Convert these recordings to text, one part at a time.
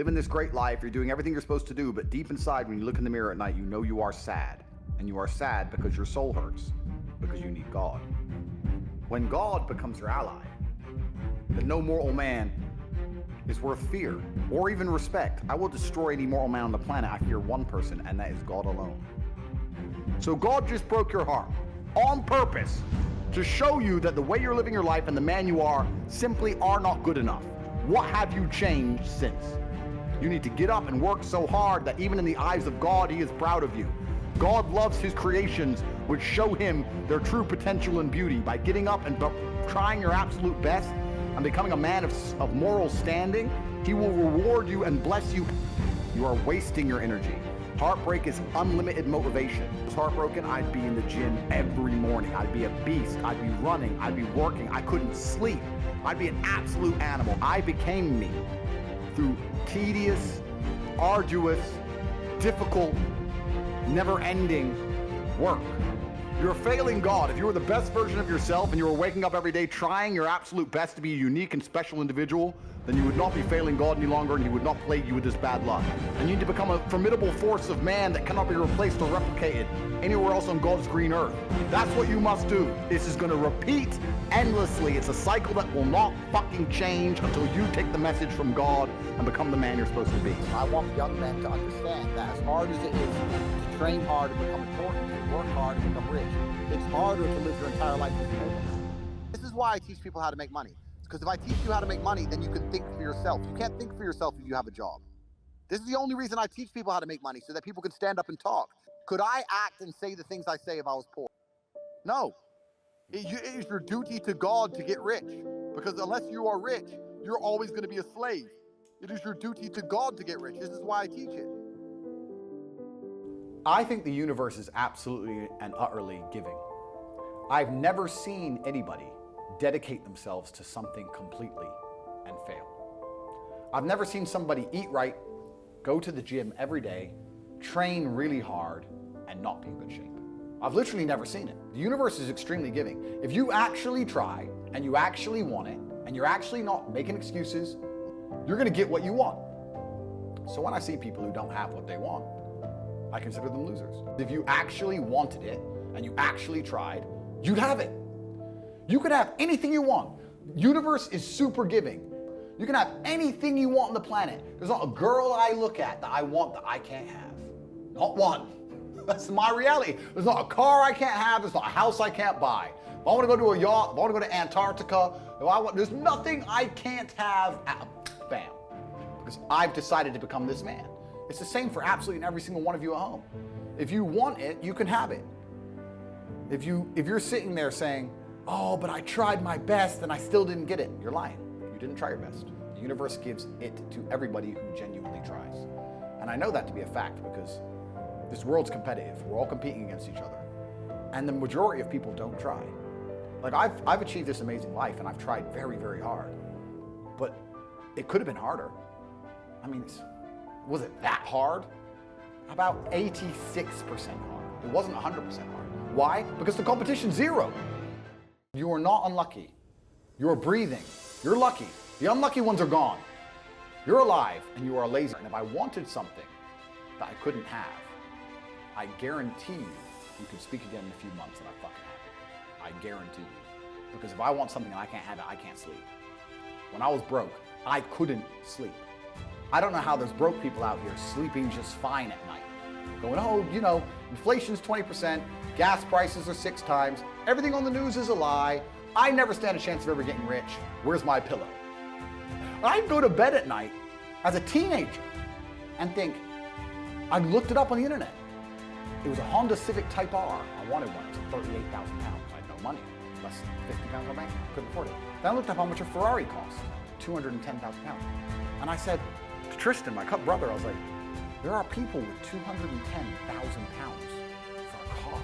Living this great life, you're doing everything you're supposed to do, but deep inside, when you look in the mirror at night, you know you are sad. And you are sad because your soul hurts, because you need God. When God becomes your ally, then no mortal man is worth fear or even respect. I will destroy any mortal man on the planet. I fear one person, and that is God alone. So God just broke your heart on purpose to show you that the way you're living your life and the man you are simply are not good enough. What have you changed since? You need to get up and work so hard that even in the eyes of God, he is proud of you. God loves his creations, which show him their true potential and beauty. By getting up and trying your absolute best and becoming a man of moral standing, he will reward you and bless you. You are wasting your energy. Heartbreak is unlimited motivation. If I was heartbroken, I'd be in the gym every morning. I'd be a beast. I'd be running. I'd be working. I couldn't sleep. I'd be an absolute animal. I became me through tedious, arduous, difficult, never-ending work. You're failing God. If you were the best version of yourself and you were waking up every day trying your absolute best to be a unique and special individual, then you would not be failing God any longer, and he would not plague you with this bad luck. And you need to become a formidable force of man that cannot be replaced or replicated anywhere else on God's green earth. That's what you must do. This is going to repeat endlessly. It's a cycle that will not fucking change until you take the message from God and become the man you're supposed to be. I want young men to understand that as hard as it is to train hard and become important, and work hard and become rich, it's harder to live your entire life as a millionaire. This is why I teach people how to make money. Because if I teach you how to make money, then you can think for yourself. You can't think for yourself if you have a job. This is the only reason I teach people how to make money, so that people can stand up and talk. Could I act and say the things I say if I was poor? No. It is your duty to God to get rich. Because unless you are rich, you're always going to be a slave. It is your duty to God to get rich. This is why I teach it. I think the universe is absolutely and utterly giving. I've never seen anybody dedicate themselves to something completely and fail. I've never seen somebody eat right, go to the gym every day, train really hard, and not be in good shape. I've literally never seen it. The universe is extremely giving. If you actually try, and you actually want it, and you're actually not making excuses, you're gonna get what you want. So when I see people who don't have what they want, I consider them losers. If you actually wanted it, and you actually tried, you'd have it. You could have anything you want. Universe is super giving. You can have anything you want on the planet. There's not a girl I look at that I want that I can't have. Not one. That's my reality. There's not a car I can't have. There's not a house I can't buy. If I want to go to a yacht, if I want to go to Antarctica, there's nothing I can't have. Bam. Because I've decided to become this man. It's the same for absolutely every single one of you at home. If you want it, you can have it. If you're sitting there saying, oh, but I tried my best and I still didn't get it, you're lying. You didn't try your best. The universe gives it to everybody who genuinely tries. And I know that to be a fact because this world's competitive. We're all competing against each other. And the majority of people don't try. Like I've achieved this amazing life and I've tried very, very hard. But it could have been harder. I mean, was it that hard? About 86% hard. It wasn't 100% hard. Why? Because the competition's zero. You are not unlucky. You're breathing. You're lucky. The unlucky ones are gone. You're alive and you are lazy. And if I wanted something that I couldn't have, I guarantee you can speak again in a few months and I fucking have it. I guarantee you. Because if I want something and I can't have it, I can't sleep. When I was broke, I couldn't sleep. I don't know how there's broke people out here sleeping just fine at night. Going, oh, you know, inflation's 20%, gas prices are 6 times, everything on the news is a lie, I never stand a chance of ever getting rich, where's my pillow? I'd go to bed at night as a teenager and think, I looked it up on the internet. It was a Honda Civic Type R. I wanted one, it was 38,000 pounds. I had no money, less than 50 pounds in my bank, couldn't afford it. Then I looked up how much a Ferrari cost, 210,000 pounds. And I said to Tristan, my brother, I was like, there are people with 210,000 pounds for a car.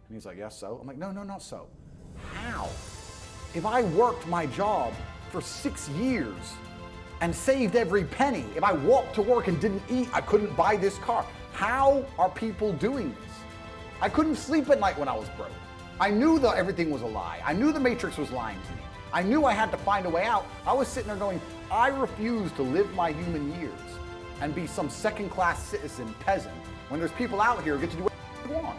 And he's like, yes, so? I'm like, no, not so. How? If I worked my job for 6 years and saved every penny, if I walked to work and didn't eat, I couldn't buy this car. How are people doing this? I couldn't sleep at night when I was broke. I knew that everything was a lie. I knew the Matrix was lying to me. I knew I had to find a way out. I was sitting there going, I refuse to live my human years and be some second-class citizen peasant when there's people out here who get to do what they want.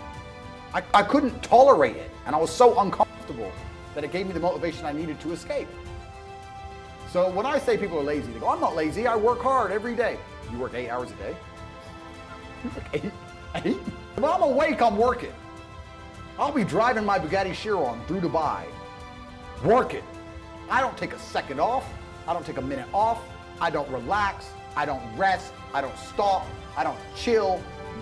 I couldn't tolerate it, and I was so uncomfortable that it gave me the motivation I needed to escape. So when I say people are lazy, they go, I'm not lazy, I work hard every day. You work 8 hours a day? You work eight? If I'm awake, I'm working. I'll be driving my Bugatti Chiron through Dubai, working. I don't take a second off. I don't take a minute off. I don't relax. I don't rest. I don't stop. I don't chill.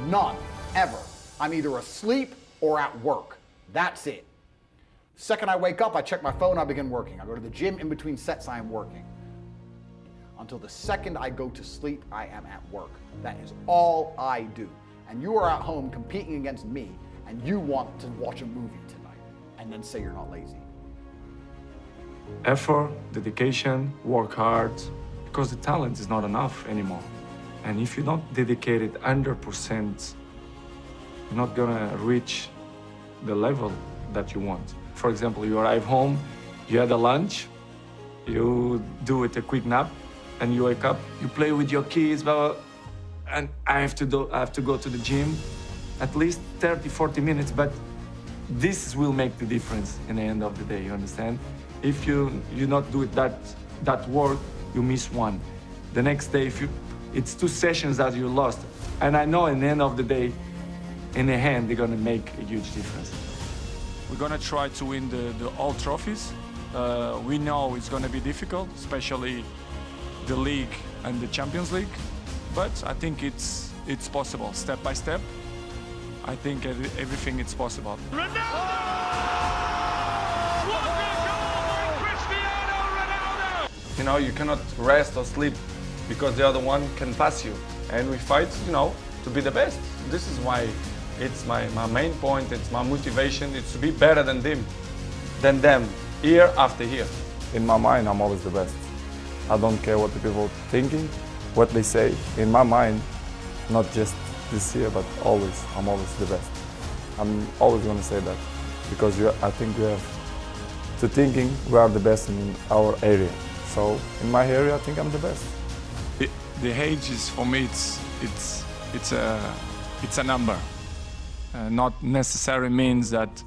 None, ever. I'm either asleep or at work. That's it. Second I wake up, I check my phone, I begin working. I go to the gym, in between sets, I am working. Until the second I go to sleep, I am at work. That is all I do. And you are at home competing against me, and you want to watch a movie tonight, and then say you're not lazy. Effort, dedication, work hard, because the talent is not enough anymore. And if you don't dedicate it 100%, you're not gonna reach the level that you want. For example, you arrive home, you had a lunch, you do it a quick nap, and you wake up, you play with your kids, blah, blah, and I have to go to the gym at least 30, 40 minutes, but this will make the difference in the end of the day, you understand? If you not do it that work, you miss one. The next day, it's 2 sessions that you lost. And I know in the end of the day, in the end, they're gonna make a huge difference. We're gonna try to win the all trophies. We know it's gonna be difficult, especially the league and the Champions League. But I think it's possible, step by step. I think everything is possible. Ronaldo! What a goal by Cristiano Ronaldo! You know, you cannot rest or sleep because the other one can pass you. And we fight, you know, to be the best. This is why it's my main point, it's my motivation, it's to be better than them, year after year. In my mind, I'm always the best. I don't care what the people are thinking, what they say. In my mind, not just this year, but always, I'm always the best. I'm always going to say that because I think we have to thinking we are the best in our area. So in my area, I think I'm the best. The age is, for me, it's a number. Not necessarily means that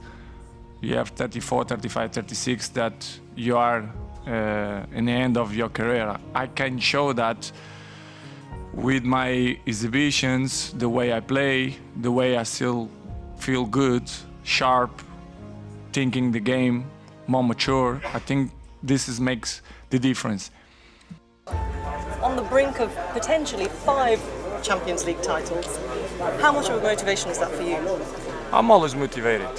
you have 34, 35, 36, that you are in the end of your career. I can show that with my exhibitions, the way I play, the way I still feel good, sharp, thinking the game, more mature. I think this makes the difference. On the brink of potentially 5 Champions League titles, how much of a motivation is that for you? I'm always motivated.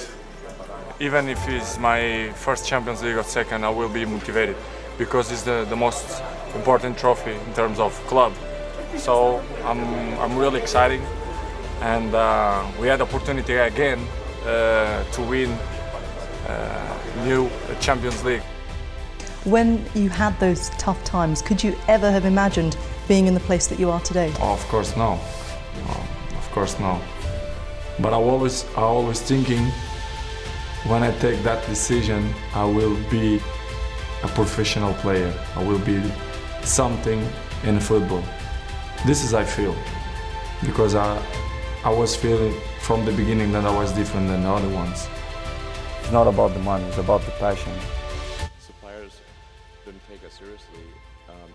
Even if it's my first Champions League or second, I will be motivated because it's the most important trophy in terms of club. So I'm really excited, and we had the opportunity again to win new Champions League. When you had those tough times, could you ever have imagined being in the place that you are today? Oh, of course no. Of course no. But I always thinking, when I take that decision, I will be a professional player. I will be something in football. This is I feel, because I was feeling from the beginning that I was different than the other ones. It's not about the money, it's about the passion. Suppliers didn't take us seriously.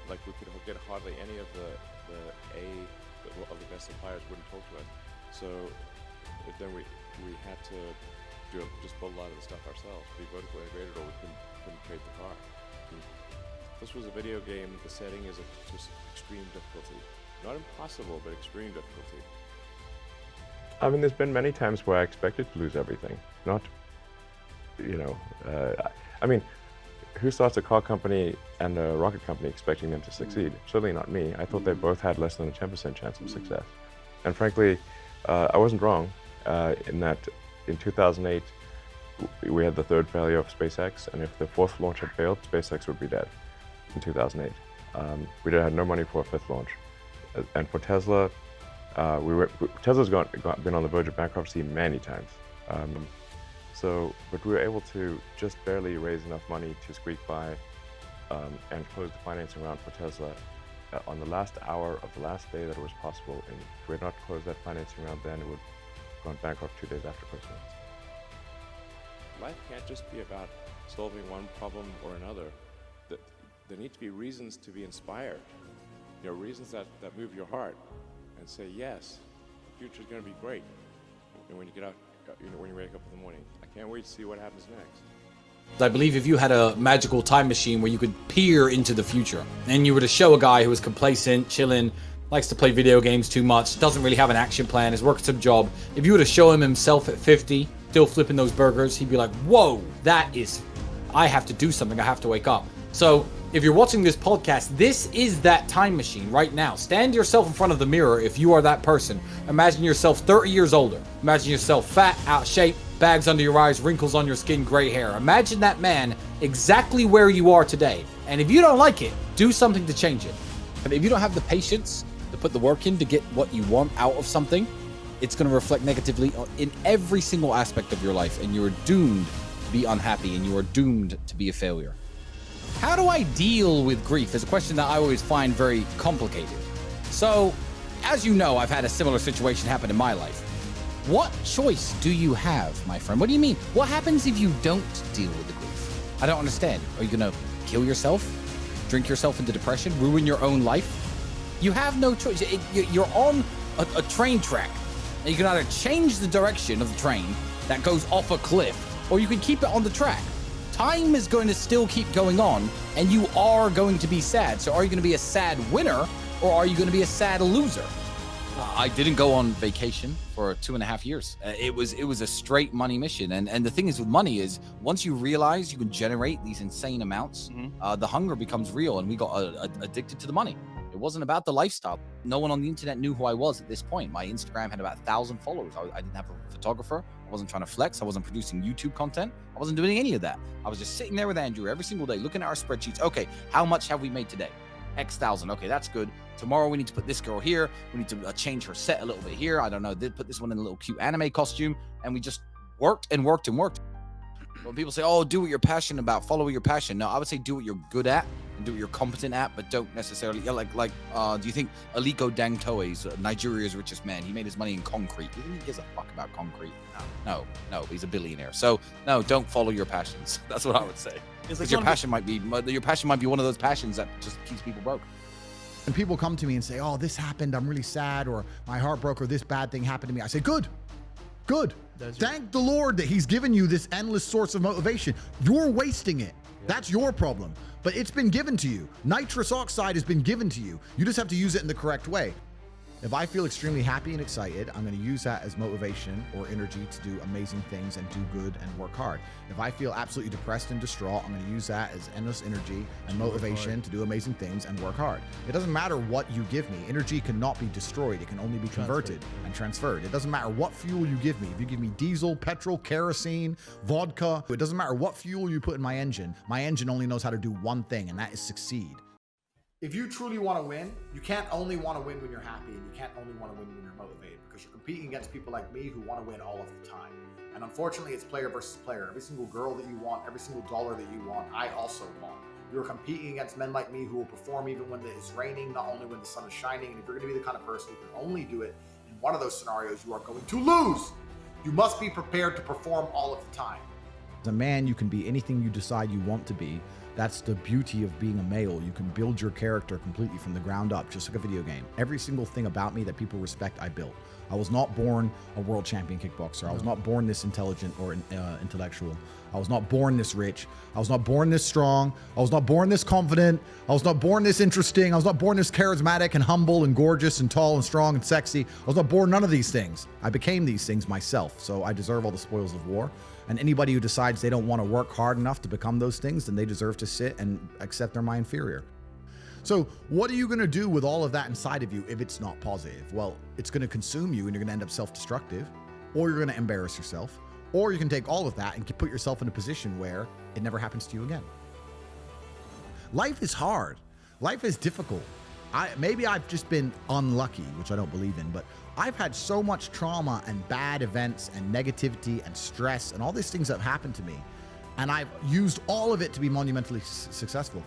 Like we could get hardly any of the best suppliers wouldn't talk to us. So then we had to just build a lot of the stuff ourselves, be vertically integrated, or we couldn't create the car. This was a video game. The setting is just extreme difficulty. Not impossible, but extreme difficulty. I mean, there's been many times where I expected to lose everything. Not, I mean, who starts a car company and a rocket company expecting them to succeed? Certainly not me. I thought they both had less than a 10% chance of success. And frankly, I wasn't wrong in that in 2008, we had the 3rd failure of SpaceX, and if the 4th launch had failed, SpaceX would be dead in 2008. We had no money for a 5th launch. And for Tesla, Tesla's been on the verge of bankruptcy many times. So, but we were able to just barely raise enough money to squeak by and close the financing round for Tesla on the last hour of the last day that it was possible. And if we had not closed that financing round then, it would have gone bankrupt 2 days after Christmas. Life can't just be about solving one problem or another. There need to be reasons to be inspired. You know, reasons that move your heart and say, yes, the future's going to be great. And when you get out, when you wake up in the morning, I can't wait to see what happens next. I believe if you had a magical time machine where you could peer into the future and you were to show a guy who was complacent, chilling, likes to play video games too much, doesn't really have an action plan, is working some job, if you were to show him himself at 50, still flipping those burgers, he'd be like, whoa, I have to do something, I have to wake up. So if you're watching this podcast, this is that time machine right now. Stand yourself in front of the mirror if you are that person. Imagine yourself 30 years older. Imagine yourself fat, out of shape, bags under your eyes, wrinkles on your skin, gray hair. Imagine that man exactly where you are today. And if you don't like it, do something to change it. But if you don't have the patience to put the work in to get what you want out of something, it's going to reflect negatively in every single aspect of your life. And you're doomed to be unhappy and you are doomed to be a failure. How do I deal with grief is a question that I always find very complicated. So, as you know, I've had a similar situation happen in my life. What choice do you have, my friend? What do you mean? What happens if you don't deal with the grief? I don't understand. Are you going to kill yourself? Drink yourself into depression? Ruin your own life? You have no choice. You're on a train track. And you can either change the direction of the train that goes off a cliff, or you can keep it on the track. Time is going to still keep going on, and you are going to be sad. So are you going to be a sad winner, or are you going to be a sad loser? I didn't go on vacation for 2.5 years. It was a straight money mission. And the thing is with money is once you realize you can generate these insane amounts, the hunger becomes real, and we got addicted to the money. It wasn't about the lifestyle. No one on the internet knew who I was at this point. My Instagram had about 1,000 followers. I didn't have a photographer. I wasn't trying to flex. I wasn't producing YouTube content. I wasn't doing any of that. I was just sitting there with Andrew every single day, looking at our spreadsheets. Okay, how much have we made today? X thousand. Okay, that's good. Tomorrow we need to put this girl here. We need to change her set a little bit here. I don't know. Put this one in a little cute anime costume. And we just worked and worked and worked. When people say, oh, do what you're passionate about, follow your passion. No, I would say do what you're good at and do what you're competent at, but don't necessarily, do you think Aliko Dangote is Nigeria's richest man? He made his money in concrete. Do you think he gives a fuck about concrete? No, he's a billionaire. So no, don't follow your passions. That's what I would say. Because your passion might be one of those passions that just keeps people broke. When people come to me and say, oh, this happened, I'm really sad, or my heart broke, or this bad thing happened to me, I say, good. Thank the Lord that he's given you this endless source of motivation. You're wasting it. That's your problem. But it's been given to you. Nitrous oxide has been given to you. You just have to use it in the correct way. If I feel extremely happy and excited, I'm going to use that as motivation or energy to do amazing things and do good and work hard. If I feel absolutely depressed and distraught, I'm going to use that as endless energy and motivation to do amazing things and work hard. It doesn't matter what you give me. Energy cannot be destroyed. It can only be converted and transferred. It doesn't matter what fuel you give me. If you give me diesel, petrol, kerosene, vodka, it doesn't matter what fuel you put in my engine. My engine only knows how to do one thing, and that is succeed. If you truly want to win, you can't only want to win when you're happy, and you can't only want to win when you're motivated, because you're competing against people like me who want to win all of the time. And unfortunately, it's player versus player. Every single girl that you want, every single dollar that you want, I also want. You're competing against men like me who will perform even when it's raining, not only when the sun is shining. And if you're going to be the kind of person who can only do it in one of those scenarios, you are going to lose. You must be prepared to perform all of the time. As a man, you can be anything you decide you want to be. That's the beauty of being a male. You can build your character completely from the ground up, just like a video game. Every single thing about me that people respect, I built. I was not born a world champion kickboxer. I was not born this intelligent or intellectual. I was not born this rich. I was not born this strong. I was not born this confident. I was not born this interesting. I was not born this charismatic and humble and gorgeous and tall and strong and sexy. I was not born none of these things. I became these things myself. So I deserve all the spoils of war. And anybody who decides they don't want to work hard enough to become those things, then they deserve to sit and accept they're my inferior. So what are you going to do with all of that inside of you if it's not positive? Well, it's going to consume you and you're going to end up self-destructive, or you're going to embarrass yourself, or you can take all of that and put yourself in a position where it never happens to you again. Life is hard. Life is difficult. Maybe I've just been unlucky, which I don't believe in, but I've had so much trauma and bad events and negativity and stress and all these things that have happened to me, and I've used all of it to be monumentally successful.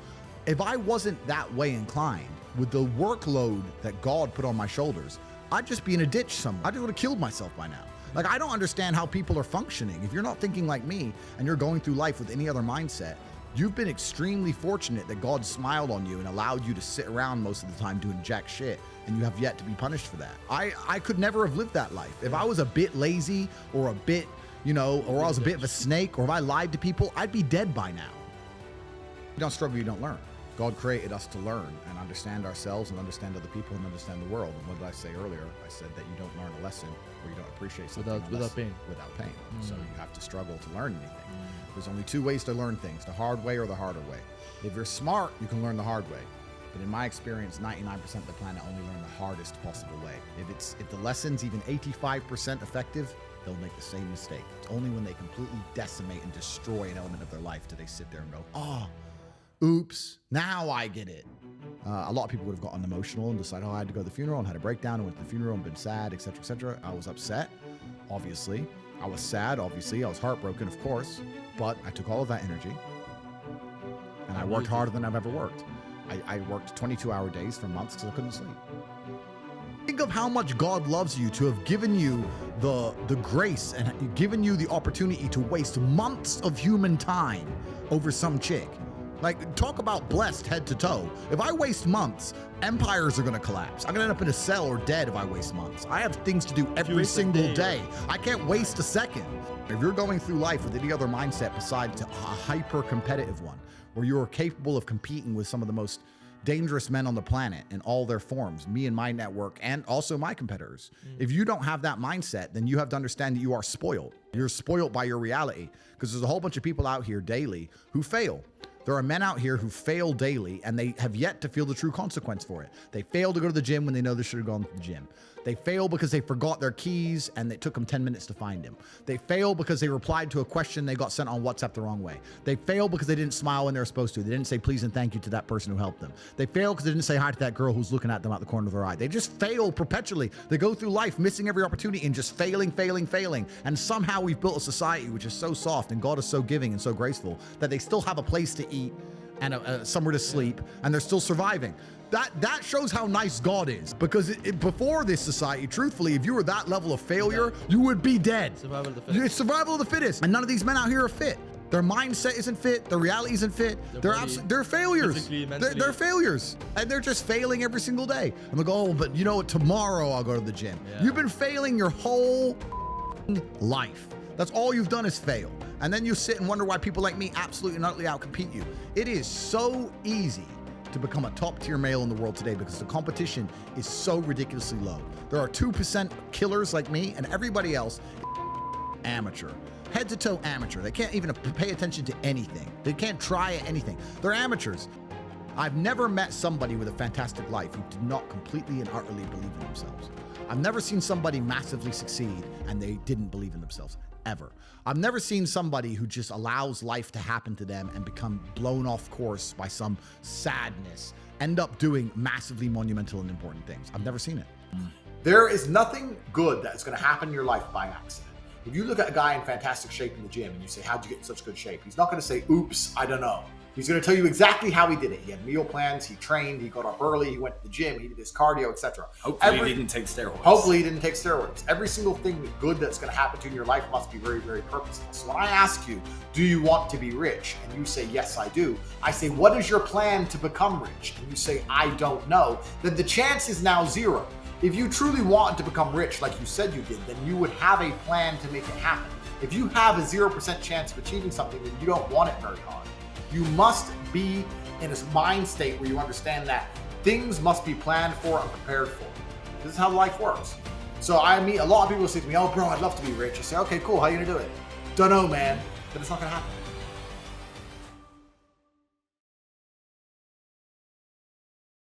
If I wasn't that way inclined, with the workload that God put on my shoulders, I'd just be in a ditch somewhere. I just would have killed myself by now. Like, I don't understand how people are functioning. If you're not thinking like me and you're going through life with any other mindset, you've been extremely fortunate that God smiled on you and allowed you to sit around most of the time doing jack shit, and you have yet to be punished for that. I could never have lived that life. If I was a bit lazy or a bit, or I was a bit of a snake, or if I lied to people, I'd be dead by now. You don't struggle, you don't learn. God created us to learn and understand ourselves and understand other people and understand the world. And what did I say earlier? I said that you don't learn a lesson or you don't appreciate something without pain. Without pain. So you have to struggle to learn anything. There's only two ways to learn things, the hard way or the harder way. If you're smart, you can learn the hard way. But in my experience, 99% of the planet only learn the hardest possible way. If the lesson's even 85% effective, they'll make the same mistake. It's only when they completely decimate and destroy an element of their life do they sit there and go, oops, now I get it. A lot of people would have gotten emotional and decided, I had to go to the funeral and had a breakdown and went to the funeral and been sad, etc., etc. I was upset, obviously. I was sad, obviously. I was heartbroken, of course. But I took all of that energy and I worked harder than I've ever worked. I worked 22-hour days for months because I couldn't sleep. Think of how much God loves you to have given you the grace and given you the opportunity to waste months of human time over some chick. Like, talk about blessed head to toe. If I waste months, empires are gonna collapse. I'm gonna end up in a cell or dead if I waste months. I have things to do every single day. I can't waste a second. If you're going through life with any other mindset besides a hyper-competitive one, where you are capable of competing with some of the most dangerous men on the planet in all their forms, me and my network, and also my competitors. If you don't have that mindset, then you have to understand that you are spoiled. You're spoiled by your reality, because there's a whole bunch of people out here daily who fail. There are men out here who fail daily and they have yet to feel the true consequence for it. They fail to go to the gym when they know they should have gone to the gym. They fail because they forgot their keys and it took them 10 minutes to find them. They fail because they replied to a question they got sent on WhatsApp the wrong way. They fail because they didn't smile when they were supposed to. They didn't say please and thank you to that person who helped them. They fail because they didn't say hi to that girl who's looking at them out the corner of their eye. They just fail perpetually. They go through life missing every opportunity and just failing. And somehow we've built a society which is so soft and God is so giving and so graceful that they still have a place to eat and somewhere to sleep, and they're still surviving. That shows how nice God is, because before this society, truthfully, if you were that level of failure, you would be dead. Survival of the fittest. It's survival of the fittest, and none of these men out here are fit. Their mindset isn't fit. Their reality isn't fit. They're failures. They're failures, and they're just failing every single day. And they go, oh, but you know what? Tomorrow I'll go to the gym. Yeah. You've been failing your whole life. That's all you've done is fail. And then you sit and wonder why people like me absolutely and utterly outcompete you. It is so easy to become a top tier male in the world today because the competition is so ridiculously low. There are 2% killers like me, and everybody else amateur. Head to toe amateur. They can't even pay attention to anything. They can't try anything. They're amateurs. I've never met somebody with a fantastic life who did not completely and utterly believe in themselves. I've never seen somebody massively succeed and they didn't believe in themselves, ever. I've never seen somebody who just allows life to happen to them and become blown off course by some sadness, end up doing massively monumental and important things. I've never seen it. There is nothing good that is going to happen in your life by accident. If you look at a guy in fantastic shape in the gym and you say, how'd you get in such good shape? He's not going to say, oops, I don't know. He's going to tell you exactly how he did it. He had meal plans, he trained, he got up early, he went to the gym, he did his cardio, etc. Hopefully he didn't take steroids. Every single thing good that's going to happen to you in your life must be very, very purposeful. So when I ask you, do you want to be rich? And you say, yes, I do. I say, what is your plan to become rich? And you say, I don't know. Then the chance is now zero. If you truly want to become rich like you said you did, then you would have a plan to make it happen. If you have a 0% chance of achieving something, then you don't want it very hard. You must be in a mind state where you understand that things must be planned for and prepared for. This is how life works. So I meet a lot of people who say to me, oh bro, I'd love to be rich. I say, okay, cool, how are you gonna do it? Don't know, man, but it's not gonna happen.